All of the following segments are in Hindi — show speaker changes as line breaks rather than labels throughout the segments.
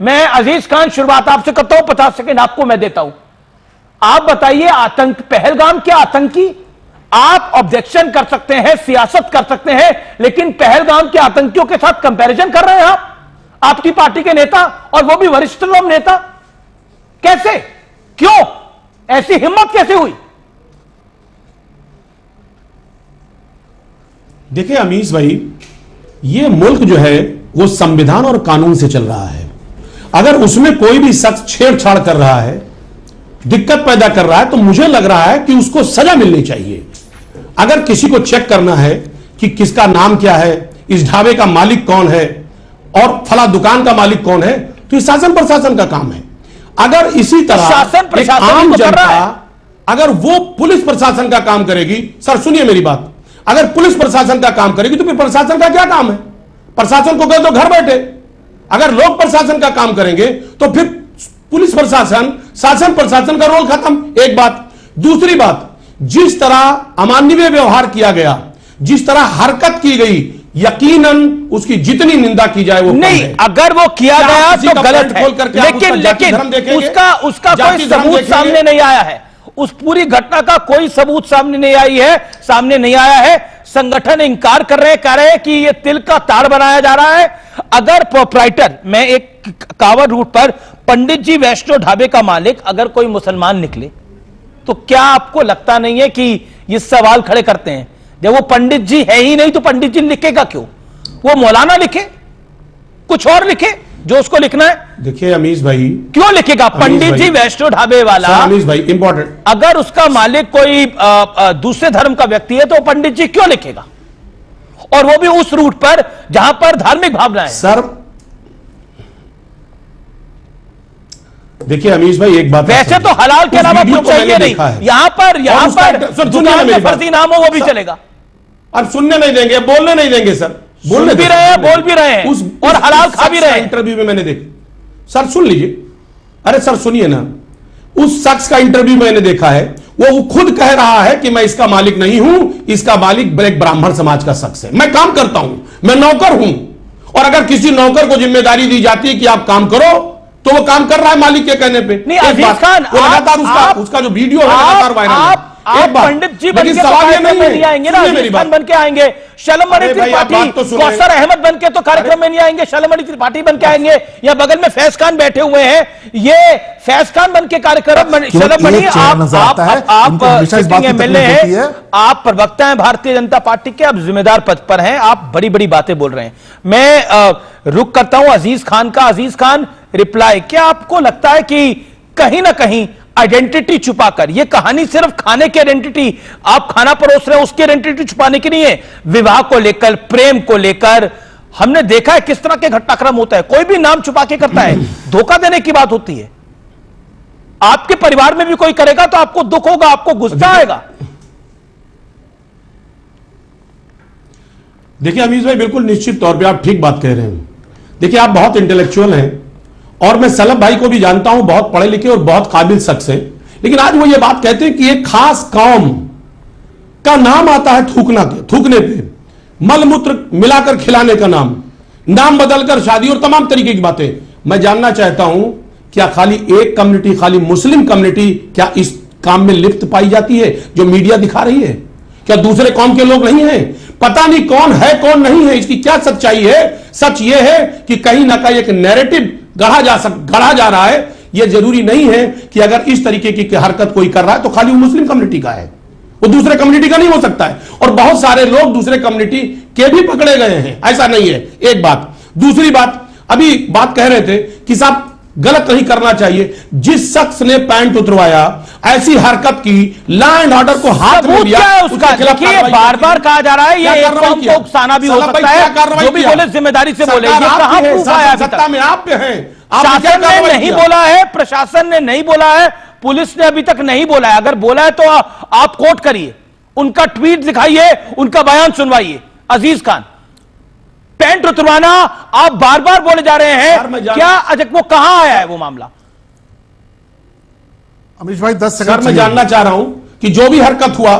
मैं अजीज खान शुरुआत आपसे करता हूं, 50 सेकंड आपको मैं देता हूं। आप बताइए, आतंक पहलगाम क्या आतंकी? आप ऑब्जेक्शन कर सकते हैं, सियासत कर सकते हैं, लेकिन पहलगाम के आतंकियों के साथ कंपैरिजन कर रहे हैं आप, आपकी पार्टी के नेता, और वो भी वरिष्ठतम नेता। कैसे, क्यों, ऐसी हिम्मत कैसे हुई?
देखिए अमीश भाई, ये मुल्क जो है वो संविधान और कानून से चल रहा है। अगर उसमें कोई भी शख्स छेड़छाड़ कर रहा है, दिक्कत पैदा कर रहा है, तो मुझे लग रहा है कि उसको सजा मिलनी चाहिए। अगर किसी को चेक करना है कि किसका नाम क्या है, इस ढाबे का मालिक कौन है और फला दुकान का मालिक कौन है, तो ये शासन प्रशासन का काम है। अगर इसी तरह
शासन प्रशासन
आम
कर रहा है,
जनता अगर वो पुलिस प्रशासन का काम करेगी, सर सुनिए मेरी बात, अगर पुलिस प्रशासन का काम करेगी तो फिर प्रशासन का क्या काम है? प्रशासन को कहे तो घर बैठे। अगर लोग प्रशासन का काम करेंगे तो फिर पुलिस प्रशासन, शासन प्रशासन का रोल खत्म। एक बात। दूसरी बात, जिस तरह अमानवीय व्यवहार किया गया, जिस तरह हरकत की गई, यकीनन उसकी जितनी निंदा की जाए वो
नहीं, अगर वो किया गया तो गलत है, लेकिन उसका कोई सबूत सामने नहीं आया है। उस पूरी घटना का कोई सबूत सामने नहीं आया है। संगठन इंकार कर रहे हैं, कह रहे हैं कि ये तिल का ताड़ बनाया जा रहा है। अगर प्रोप्राइटर, मैं एक कांवड़ रूट पर पंडित जी वैष्णो ढाबे का मालिक अगर कोई मुसलमान निकले, तो क्या आपको लगता नहीं है कि ये सवाल खड़े करते हैं? जब वो पंडित जी है ही नहीं तो पंडित जी लिखेगा क्यों? वो मौलाना लिखे, कुछ और लिखे जो उसको लिखना है।
देखिए अमीश भाई,
क्यों लिखेगा पंडित जी वैष्णो ढाबे वाला?
अमीश भाई इंपॉर्टेंट,
अगर उसका मालिक कोई दूसरे धर्म का व्यक्ति है तो पंडित जी क्यों लिखेगा, और वो भी उस रूट पर जहां पर धार्मिक भावना है?
सर देखिए अमीश भाई, एक बात,
वैसे तो हलाल के अलावा कुछ चाहिए नहीं। यहां पर दुकान में फर्जी नाम हो वो भी चलेगा।
अब सुनने नहीं देंगे, बोलने नहीं देंगे सर।
बोल भी रहे हैं, बोल भी रहे हैं, और हलाल खा भी रहे हैं।
इंटरव्यू में मैंने देखा, सर सुन लीजिए, अरे सर सुनिए ना, उस शख्स का इंटरव्यू मैंने देखा है, वो खुद कह रहा है कि मैं इसका मालिक नहीं हूं, इसका मालिक एक ब्राह्मण समाज का शख्स है, मैं काम करता हूं, मैं नौकर हूं। और अगर किसी नौकर को जिम्मेदारी दी जाती है कि आप काम करो, तो वो काम कर रहा है मालिक के कहने पे।
नहीं अजीज खान,
लगातार उसका जो वीडियो है लगातार वायरल है।
आप पंडित जी बन के कार्यक्रम में नहीं आएंगे ना, अजीज खान बन के आएंगे, शलमणि त्रिपाठी, कौसर अहमद बन के तो कार्यक्रम में नहीं आएंगे, शलमणि त्रिपाठी बन के आएंगे, या बगल में फैज खान बैठे हुए हैं, ये फैज खान बन के कार्यक्रम। शलमणि, आप एमएलए हैं, आप प्रवक्ता हैं भारतीय जनता पार्टी के, आप जिम्मेदार पद पर हैं, आप बड़ी बड़ी बातें बोल रहे हैं। मैं रुक करता हूं अजीज खान का। अजीज खान रिप्लाई, क्या आपको लगता है कि कहीं ना कहीं आइडेंटिटी छुपाकर, यह कहानी सिर्फ खाने की आइडेंटिटी, आप खाना परोस रहे हैं उसकी आइडेंटिटी छुपाने की नहीं है, विवाह को लेकर, प्रेम को लेकर हमने देखा है किस तरह के घटनाक्रम होता है, कोई भी नाम छुपा के करता है, धोखा देने की बात होती है। आपके परिवार में भी कोई करेगा तो आपको दुख होगा, आपको गुस्सा आएगा।
देखिए अमीश भाई, बिल्कुल निश्चित तौर पे आप ठीक बात कह रहे हैं। देखिए आप बहुत इंटेलेक्चुअल हैं, और मैं सलभ भाई को भी जानता हूं, बहुत पढ़े लिखे और बहुत काबिल शख्स है, लेकिन आज वो ये बात कहते हैं कि एक खास कौम का नाम आता है थूकने पे, मलमूत्र मिलाकर खिलाने का नाम बदलकर शादी और तमाम तरीके की बातें। मैं जानना चाहता हूं, क्या खाली एक कम्युनिटी, खाली मुस्लिम कम्युनिटी क्या इस काम में लिप्त पाई जाती है जो मीडिया दिखा रही है? क्या दूसरे कौम के लोग नहीं हैं? पता नहीं कौन है कौन नहीं है, इसकी क्या सच्चाई है? सच यह है कि कहीं ना कहीं एक नैरेटिव गढ़ा जा रहा है। यह जरूरी नहीं है कि अगर इस तरीके की हरकत कोई कर रहा है तो खाली वो मुस्लिम कम्युनिटी का है, वो दूसरे कम्युनिटी का नहीं हो सकता है। और बहुत सारे लोग दूसरे कम्युनिटी के भी पकड़े गए हैं, ऐसा नहीं है। एक बात। दूसरी बात, अभी बात कह रहे थे कि साहब गलत नहीं करना चाहिए, जिस शख्स ने पैंट उतरवाया, ऐसी हरकत की, लॉ एंड ऑर्डर को हाथ में लिया,
उसका देखिए बार बार कहा जा रहा है ये एक कौम को उकसाना भी हो सकता है, जो भी बोले जिम्मेदारी से बोले। ये कहां प्रूफ आया अभी तक?
सत्ता में आप पे हैं,
शासन ने नहीं बोला है, प्रशासन ने नहीं बोला है, पुलिस ने अभी तक नहीं बोला है। अगर बोला है तो आप कोट करिए, उनका ट्वीट दिखाइए, उनका बयान सुनवाइए। अजीज खान, पैंट उतरवाना आप बार बार बोले जा रहे हैं, क्या अजक वो कहां आया है वो मामला?
अमीश भाई 10 सेकंड
मैं जानना चाह रहा हूं कि जो भी हरकत हुआ,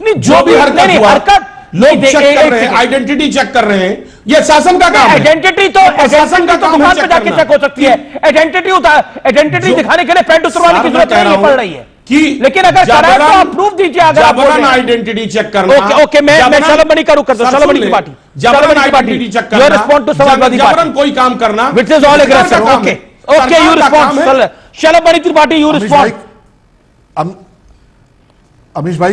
नहीं जो भी हरकत
लोग चेक कर रहे हैं, आइडेंटिटी चेक कर रहे हैं, ये शासन का काम है।
आइडेंटिटी तो
शासन का काम
दुकान पे जाके चेक हो सकती है। आइडेंटिटी दिखाने के लिए पैंट उतरवाने की जरूरत नहीं पड़ रही है
कि
लेकिन अगर कराए तो आप प्रूफ दीजिए। अगर
जबरन आइडेंटिटी चेक करना,
ओके मैं शलभ मणि का रुख करता हूं। शलभ मणि त्रिपाठी,
जबरन आइडेंटिटी चेक करना,
रिस्पॉन्ड टू समाजवादी पार्टी,
जबरन कोई काम करना,
which is all aggressive. Okay okay you respond. Shalabh Mani Tripathi, you respond.
Amish भाई